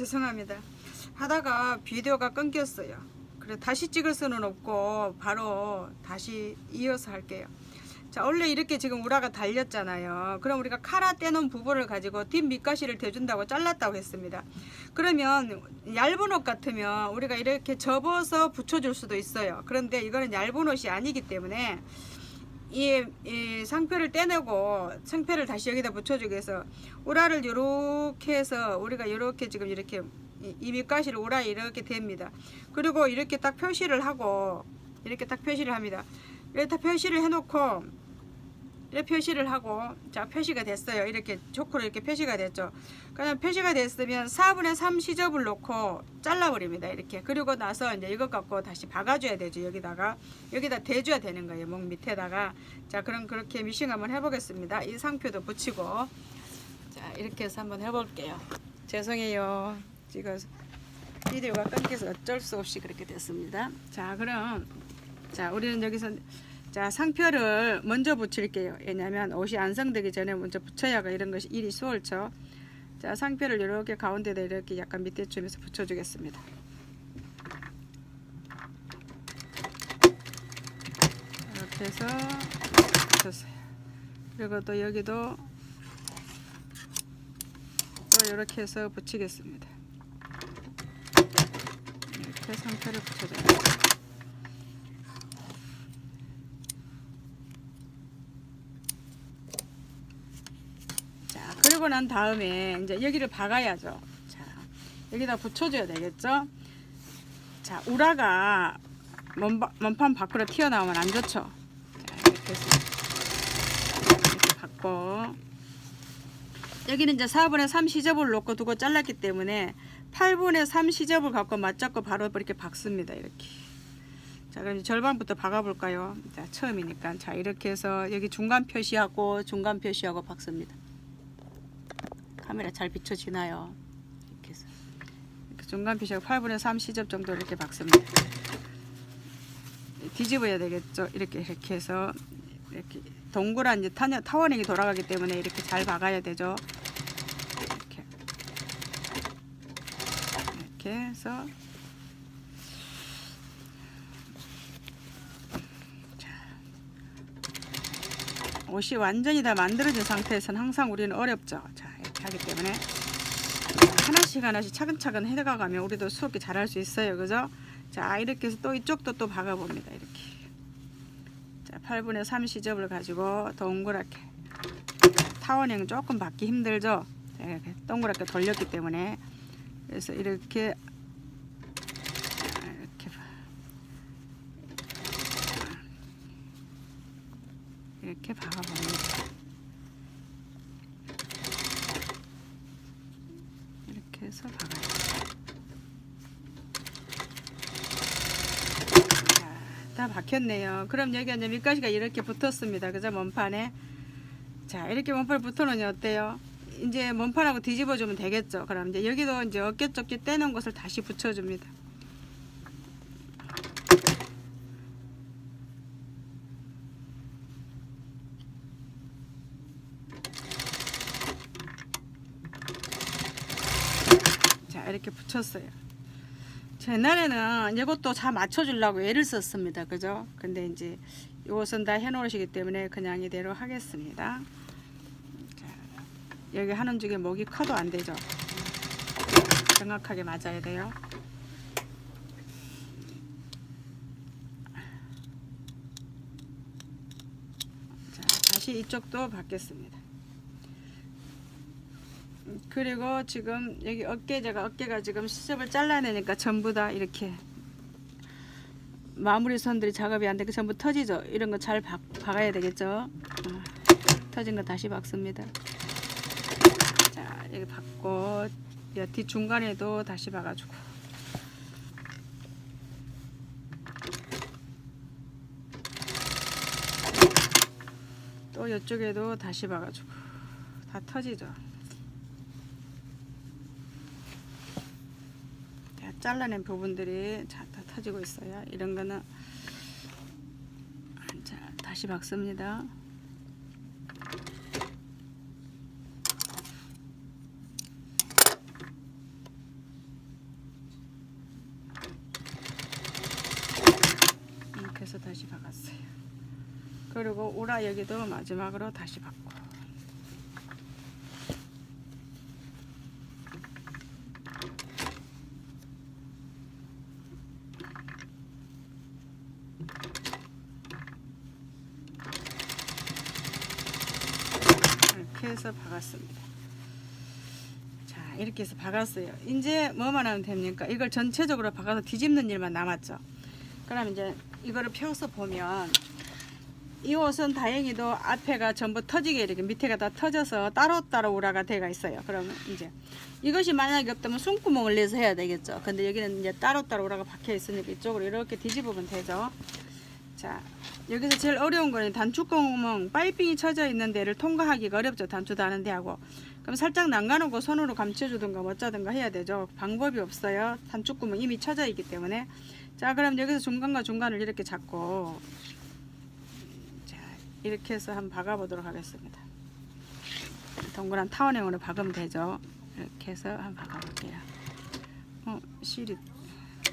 죄송합니다. 하다가 비디오가 끊겼어요. 그래 다시 찍을 수는 없고 바로 다시 이어서 할게요. 자, 원래 이렇게 지금 우라가 달렸잖아요. 그럼 우리가 카라 떼놓은 부분을 가지고 뒷 밑가시를 대준다고 잘랐다고 했습니다. 그러면 얇은 옷 같으면 우리가 이렇게 접어서 붙여줄 수도 있어요. 그런데 이거는 얇은 옷이 아니기 때문에 이 상표를 떼내고 상표를 다시 여기다 붙여주기 위해서 우라를 이렇게 해서 우리가 이렇게 지금 이렇게 이 밑가시를 우라에 이렇게 댑니다. 그리고 이렇게 딱 표시를 하고 이렇게 딱 표시를 합니다. 이렇게 딱 표시를 해놓고 이렇게 표시를 하고 자 표시가 됐어요. 이렇게 초크로 이렇게 표시가 됐죠. 그냥 표시가 됐으면 4분의 3 시접을 놓고 잘라버립니다. 이렇게. 그리고 나서 이제 이것 갖고 다시 박아줘야 되죠. 여기다 대줘야 되는 거예요. 목 밑에다가. 자 그럼 그렇게 미싱 한번 해보겠습니다. 이 상표도 붙이고 자 이렇게 해서 한번 해볼게요. 죄송해요. 지금 비디오가 끊겨서 어쩔 수 없이 그렇게 됐습니다. 자 그럼 자 우리는 여기서 자 상표를 먼저 붙일게요. 왜냐하면 옷이 완성되기 전에 먼저 붙여야 이런 것이 일이 수월죠. 자 상표를 이렇게 가운데다 이렇게 약간 밑에쯤에서 붙여주겠습니다. 이렇게 해서 붙였어요. 그리고 또 여기도 또 이렇게 해서 붙이겠습니다. 이렇게 상표를 붙여줘요. 그리고 난 다음에 이제 여기를 박아야죠. 자, 여기다 붙여줘야 되겠죠. 자, 우라가 몸판 밖으로 튀어나오면 안 좋죠. 자, 이렇게 해서 이렇게 박고 여기는 이제 4분의 3 시접을 놓고 두고 잘랐기 때문에 8분의 3 시접을 갖고 맞잡고 바로 이렇게 박습니다. 이렇게. 자, 그럼 절반부터 박아볼까요? 자, 처음이니까. 자, 이렇게 해서 여기 중간 표시하고 박습니다. 카메라 잘 비춰지나요? 이렇게 해서 이렇게 중간 표시하고 8분의 3 시접 정도 이렇게 박습니다. 뒤집어야 되겠죠? 이렇게 해서 이렇게 동그란 이제 타원형이 돌아가기 때문에 이렇게 잘 박아야 되죠. 이렇게 해서 옷이 완전히 다 만들어진 상태에서는 항상 우리는 어렵죠. 자, 이렇게 하기 때문에 하나씩 차근차근 해가가면 우리도 수업이 잘할 수 있어요. 그죠? 자, 이렇게 해서 또 이쪽도 또 박아봅니다. 이렇게. 자, 8분의 3 시접을 가지고 동그랗게. 타원형 조금 받기 힘들죠? 자, 이렇게 동그랗게 돌렸기 때문에. 그래서 이렇게 이렇게 박아봅니다. 이렇게 해서 박아요. 자, 다 박혔네요. 그럼 여기 이제 밑가시가 이렇게 붙었습니다. 그죠? 몸판에. 자, 이렇게 몸판에 붙어놓으면 어때요? 이제 몸판하고 뒤집어주면 되겠죠. 그럼 이제 여기도 이제 어깨 쪽지 떼놓은 것을 다시 붙여줍니다. 이렇게 붙였어요. 옛날에는 이것도 다 맞춰주려고 애를 썼습니다. 그죠? 근데 이제 이것은 다 해놓으시기 때문에 그냥 이대로 하겠습니다. 자, 여기 하는 중에 목이 커도 안 되죠. 정확하게 맞아야 돼요. 자, 다시 이쪽도 받겠습니다. 그리고 지금 여기 어깨가 지금 시접을 잘라내니까 전부 다 이렇게 마무리 선들이 작업이 안 되니까 전부 터지죠. 이런 거 잘 박아야 되겠죠. 터진 거 다시 박습니다. 자, 여기 박고 뒤 중간에도 다시 박아주고 또 이쪽에도 다시 박아주고 다 터지죠. 잘라낸 부분들이 다 터지고 있어요. 이런 거는 자, 다시 박습니다. 다시 박았어요. 그리고 우라 여기도 마지막으로 다시 박고. 이렇게 해서 박았습니다. 자, 이렇게 해서 박았어요. 이제 뭐만 하면 됩니까? 이걸 전체적으로 박아서 뒤집는 일만 남았죠. 그럼 이제 이거를 펴서 보면 이 옷은 다행히도 앞에가 전부 터지게 이렇게 밑에가 다 터져서 따로따로 우라가 되어 있어요. 그러면 이제 이것이 만약에 없다면 숨구멍을 내서 해야 되겠죠. 근데 여기는 이제 따로따로 우라가 박혀 있으니까 이쪽으로 이렇게 뒤집으면 되죠. 자, 여기서 제일 어려운 거는 단추구멍, 파이핑이 쳐져 있는 데를 통과하기가 어렵죠. 단추 다는 데하고. 그럼 살짝 난간하고 손으로 감춰주든가 어쩌든가 해야 되죠. 방법이 없어요. 단추구멍 이미 쳐져 있기 때문에. 자, 그럼 여기서 중간과 중간을 이렇게 잡고, 자, 이렇게 해서 한번 박아 보도록 하겠습니다. 동그란 타원형으로 박으면 되죠. 이렇게 해서 한번 박아 볼게요. 실이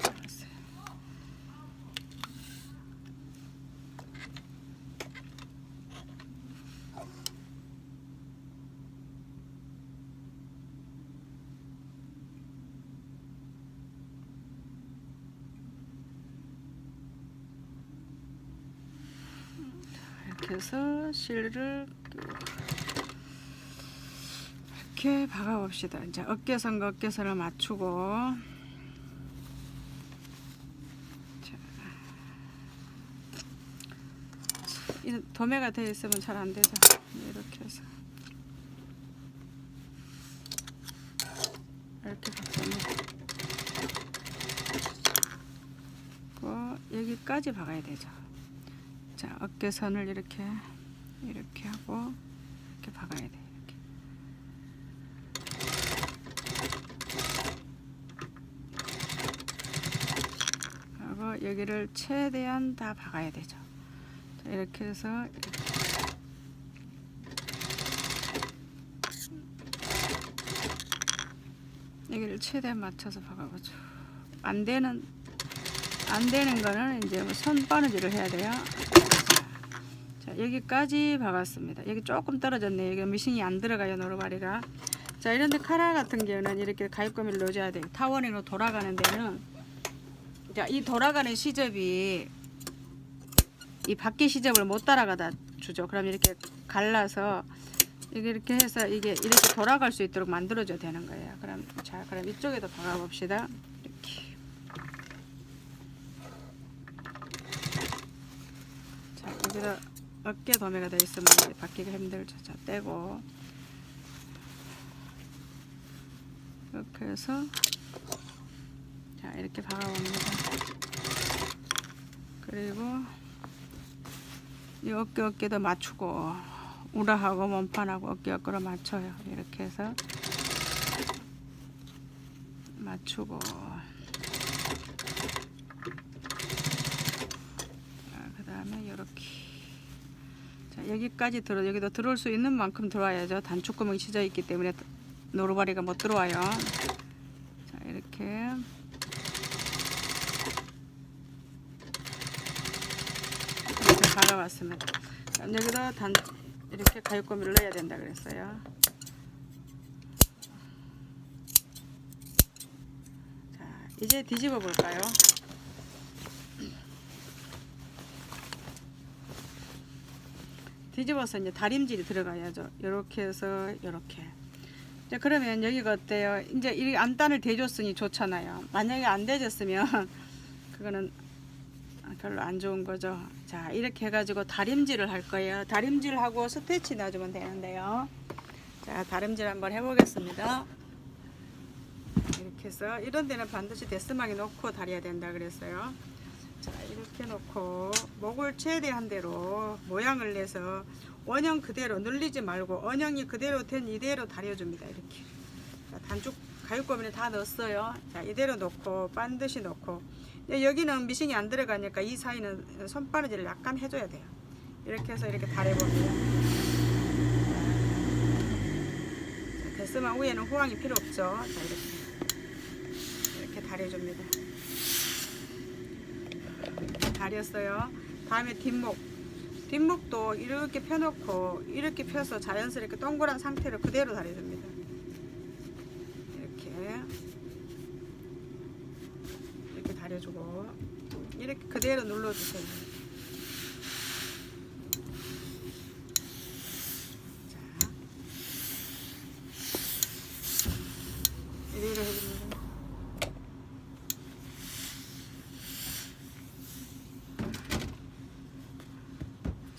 박았어요. 이렇게 해서 실을 이렇게 박아 봅시다. 이제 어깨선과 어깨선을 맞추고, 자, 이 도매가 되어 있으면 잘 안 되죠. 이렇게 해서 이렇게 박습니다. 여기까지 박아야 되죠. 자, 어깨선을 이렇게 하고 이렇게 박아야 돼요. 이렇게. 하고 여기를 최대한 다 박아야 되죠. 자, 이렇게 해서 이렇게. 여기를 최대한 맞춰서 박아보죠. 안 되는 거는 이제 손바느질을 해야 돼요. 자, 여기까지 박았습니다. 여기 조금 떨어졌네요. 여기 미싱이 안 들어가요, 노루바리가. 자, 이런데 카라 같은 경우는 이렇게 가입고미를 넣어줘야 돼요. 타원으로 돌아가는 데는, 자, 이 돌아가는 시접이 이 바퀴 시접을 못 따라가다 주죠. 그럼 이렇게 갈라서 이렇게 해서 이게 이렇게 돌아갈 수 있도록 만들어줘야 되는 거예요. 그럼 이쪽에도 박아봅시다. 이렇게. 자, 여기다 어깨 도매가 되어 있으면 박기가 힘들죠. 자, 떼고 이렇게 해서, 자, 이렇게 박아봅니다. 그리고 이 어깨도 맞추고, 우라하고 몸판하고 어깨로 맞춰요. 이렇게 해서 맞추고, 그 다음에 이렇게. 자, 여기까지 여기도 들어올 수 있는 만큼 들어와야죠. 단추구멍이 쳐져 있기 때문에 노루바리가 못 들어와요. 자, 이렇게. 박아왔습니다. 여기다 이렇게 가위고미를 넣어야 된다 그랬어요. 자, 이제 뒤집어 볼까요? 뒤집어서 이제 다림질이 들어가야죠. 이렇게 해서 이렇게. 자, 그러면 여기가 어때요? 이제 이 안단을 대줬으니 좋잖아요. 만약에 안 대줬으면 그거는 별로 안 좋은 거죠. 자, 이렇게 해가지고 다림질을 할 거예요. 다림질하고 스티치 놔주면 되는데요. 자, 다림질 한번 해보겠습니다. 이렇게 해서 이런 데는 반드시 데스막이 놓고 다려야 된다 그랬어요. 자, 이렇게 놓고 목을 최대한 대로 모양을 내서 원형 그대로 늘리지 말고 원형이 그대로 된 이대로 다려줍니다. 이렇게. 자, 단축 가위고미를 다 넣었어요. 자, 이대로 놓고 반드시 놓고, 여기는 미싱이 안 들어가니까 이 사이는 손바느질을 약간 해줘야 돼요. 이렇게 해서 이렇게 다려봅니다. 데스막 위에는 호황이 필요 없죠. 자, 이렇게 다려줍니다. 다렸어요. 다음에 뒷목도 이렇게 펴놓고 이렇게 펴서 자연스럽게 동그란 상태로 그대로 다려줍니다. 이렇게 다려주고 이렇게 그대로 눌러주세요. 자, 이대로 해줍니다.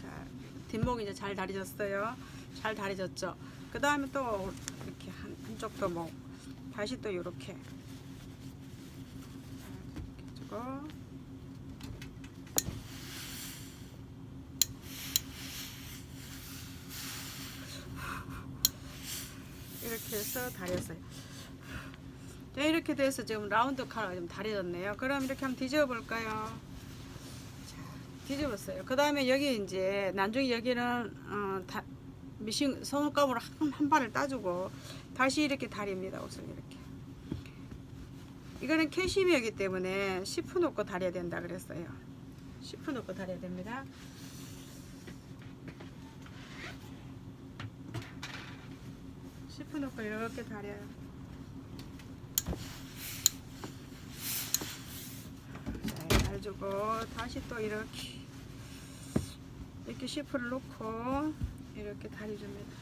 자, 뒷목 이제 잘 다려졌어요. 잘 다려졌죠. 그 다음에 또 이렇게 한쪽 더 목 다시 또 이렇게 해주고 이렇게 해서 다렸어요. 자, 이렇게 돼서 지금 라운드 칼가 좀 다려졌네요. 그럼 이렇게 한번 뒤집어 볼까요? 자, 뒤집었어요. 그 다음에 여기 이제 나중에 여기는 미싱 손가락으로 한 발을 따주고 다시 이렇게 다립니다. 우선 이렇게. 이거는 캐시미어이기 때문에 10분 놓고 다려야 된다 그랬어요. 10분 놓고 다려야 됩니다. 놓고 이렇게 다려요. 잘 달주고 다시 또 이렇게 10을 놓고 이렇게 다려줍니다.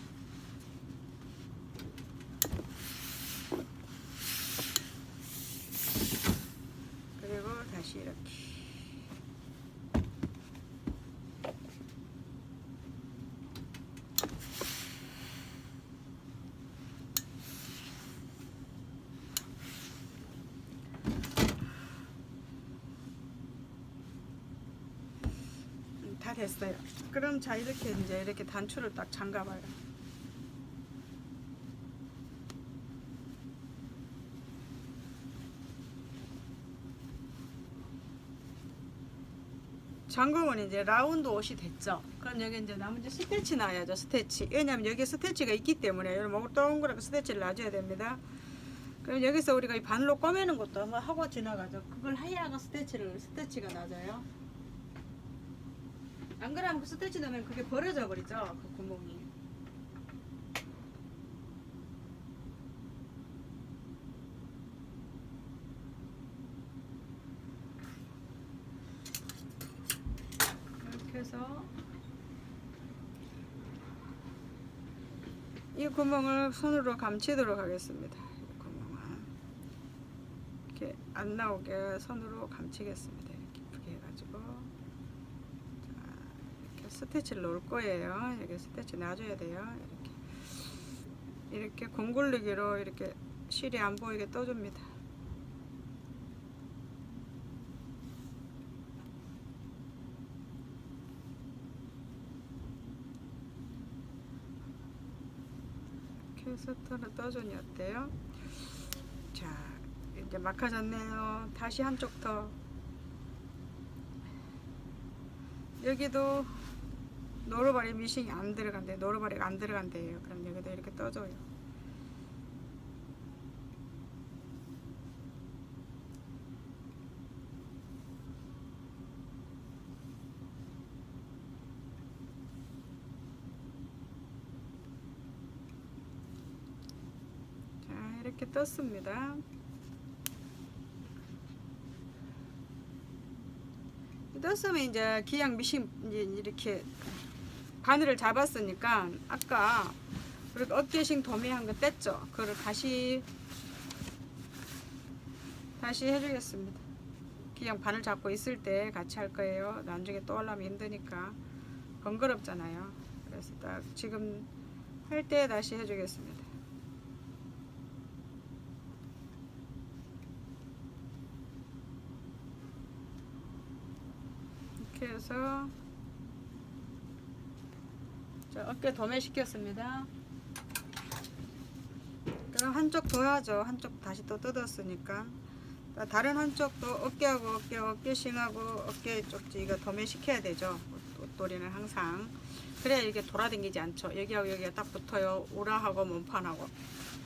그리고 다시 이렇게 다 됐어요. 그럼 자 이렇게 이제 이렇게 단추를 딱 잠가봐요. 잠그면 이제 라운드 옷이 됐죠. 그럼 여기 이제 남은 이제 스티치 놔야죠. 스티치. 왜냐면 여기 스티치가 있기 때문에 여러분 동그랗게 스티치를 놔줘야 됩니다. 그럼 여기서 우리가 이 바늘로 꼬매는 것도 한번 하고 지나가죠. 그걸 해야 스티치가 나져요. 안 그러면 그 스티치 넣으면 그게 벌어져 버리죠. 그 구멍이. 이렇게 해서 이 구멍을 손으로 감치도록 하겠습니다. 이 구멍을 이렇게 안 나오게 손으로 감치겠습니다. 이렇게 이쁘게 해가지고 자, 이렇게 스티치를 놓을 거예요. 여기 스티치 놔줘야 돼요. 이렇게 공굴리기로 이렇게 실이 안 보이게 떠줍니다. 이렇게 해서 떠주니 어때요? 자, 이제 막아졌네요. 다시 한쪽 더. 여기도 노루발이 미싱이 안 들어간대요. 노루발이가 안 들어간대요. 그럼 여기도 이렇게 떠줘요. 자, 이렇게 떴습니다. 떴으면 이제 기양 미싱 이제 이렇게 바늘을 잡았으니까 아까 그리고 어깨싱 도매한 거 뗐죠. 그걸 다시 해주겠습니다. 그냥 바늘 잡고 있을 때 같이 할 거예요. 나중에 또 하려면 힘드니까 번거롭잖아요. 그래서 딱 지금 할 때 다시 해주겠습니다. 이렇게 해서 자, 어깨 도매 시켰습니다. 그럼 한쪽 더 하죠. 한쪽 다시 또 뜯었으니까 다른 한쪽도 어깨하고 어깨싱하고 어깨 쪽지 이거 도매 시켜야 되죠. 옷도리는 항상 그래야 이게 돌아다니지 않죠. 여기하고 여기가 딱 붙어요. 우라하고 몸판하고.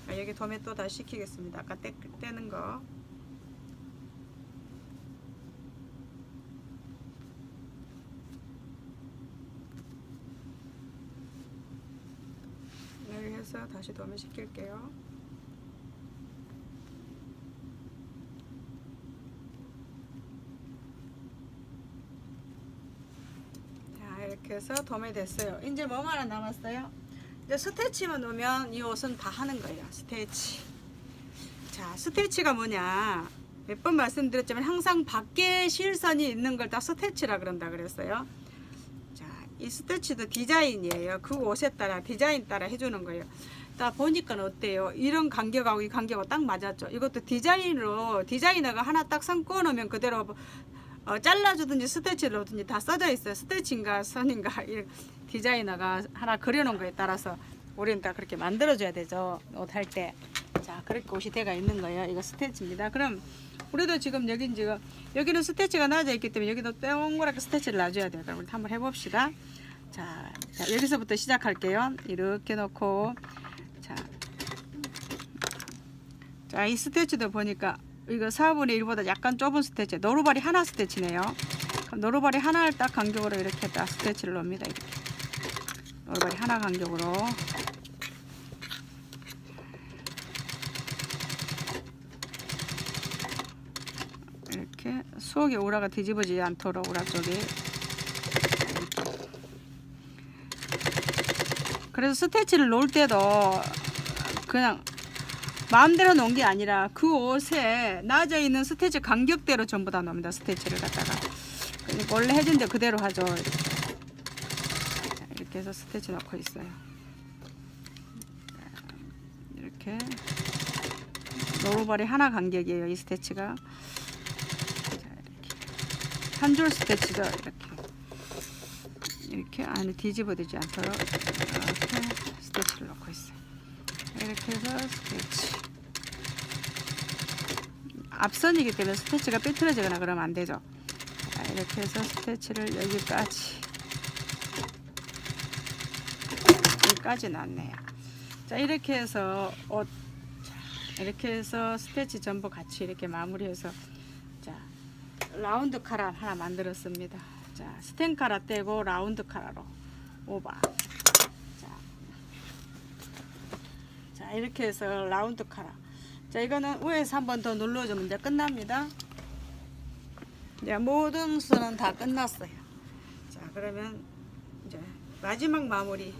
여기 도매 또 다시 시키겠습니다. 아까 떼는 거. 해서 다시 도매시킬게요. 자, 이렇게 해서 도매됐어요. 이제 뭐만 하나 남았어요? 이제 스테치만 놓으면 이 옷은 다 하는 거예요. 스테치. 자, 스테치가 뭐냐? 몇 번 말씀드렸지만 항상 밖에 실선이 있는 걸 다 스테치라 그런다 그랬어요. 자, 이 스테치도 디자인이에요. 그 옷에 따라 디자인 따라 해주는 거예요. 딱 보니까 어때요? 이런 간격하고 이 간격하고 딱 맞았죠. 이것도 디자인으로 디자이너가 하나 딱 선 꺼놓으면 그대로 잘라주든지 스테치를 하든지 다 써져 있어요. 스테치인가 선인가 이 디자이너가 하나 그려놓은 거에 따라서 우리는 다 그렇게 만들어줘야 되죠. 옷 할 때. 자, 그렇게 옷이 돼가 있는 거예요. 이거 스테치입니다. 그럼 우리도 지금 여기는 스테치가 놔져 있기 때문에 여기도 동그랗게 스테치를 놔줘야 돼요. 그럼 우리 한번 해봅시다. 자, 여기서부터 시작할게요. 이렇게 놓고 자, 이 스테치도 보니까 이거 4분의 1보다 약간 좁은 스테치, 노루발이 하나 스테치네요. 그럼 노루발이 하나를 딱 간격으로 이렇게 딱 스테치를 놓습니다. 이렇게 노루발이 하나 간격으로. 이렇게 속에 우라가 뒤집어지지 않도록 우라 쪽에. 그래서 스테치를 놓을 때도 그냥 마음대로 놓은 게 아니라 그 옷에 놔져 있는 스테치 간격대로 전부 다 놓습니다. 스테치를 갖다가 원래 해준 대 그대로 하죠. 이렇게 해서 스테치 넣고 있어요. 이렇게 노루발이 하나 간격이에요. 이 스테치가. 한 줄 스테치도 이렇게 안에 뒤집어지지 않도록 이렇게 스테치를 넣고 있어요. 이렇게 해서 스테치. 앞선이기 때문에 스테치가 삐뚤어지거나 그러면 안 되죠. 자, 이렇게 해서 스테치를 여기까지 놨네요. 자, 이렇게 해서 옷, 이렇게 해서 스테치 전부 같이 이렇게 마무리해서 자, 라운드 카라 하나 만들었습니다. 자, 스텐 카라 떼고 라운드 카라로 오버. 자, 이렇게 해서 라운드 카라. 자, 이거는 위에서 한 번 더 눌러주면 이제 끝납니다. 이제 모든 수는 다 끝났어요. 자, 그러면 이제 마지막 마무리.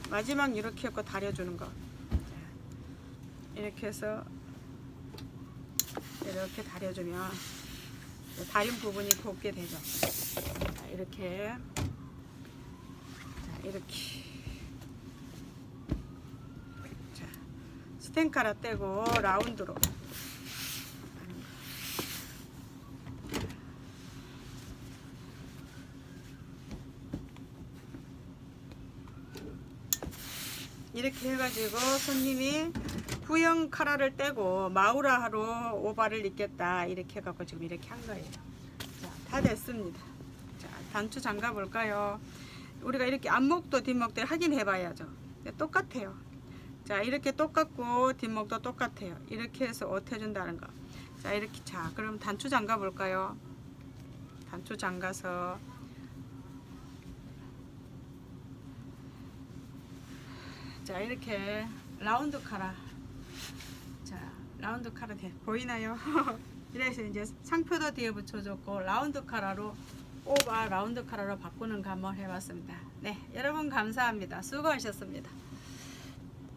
마지막 이렇게 해서 다려주는 거. 자, 이렇게 해서 이렇게 다려주면 다린 부분이 곱게 되죠. 자, 이렇게. 자, 이렇게. 자, 스텐카라 떼고 라운드로. 이렇게 해가지고 손님이 후형 카라를 떼고 마우라로 오바를 입겠다 이렇게 해갖고 지금 이렇게 한 거예요. 자, 다 됐습니다. 자, 단추 잠가 볼까요? 우리가 이렇게 앞목도 뒷목도 확인해 봐야죠. 똑같아요. 자, 이렇게 똑같고 뒷목도 똑같아요. 이렇게 해서 옷 해준다는 거. 자, 이렇게. 자, 그럼 단추 잠가 볼까요? 단추 잠가서 자, 이렇게 라운드 카라. 자, 라운드 카라 보이나요? 이래서 이제 상표도 뒤에 붙여줬고 라운드 카라로 오바 라운드 카라로 바꾸는 거 한번 해봤습니다. 네, 여러분 감사합니다. 수고하셨습니다.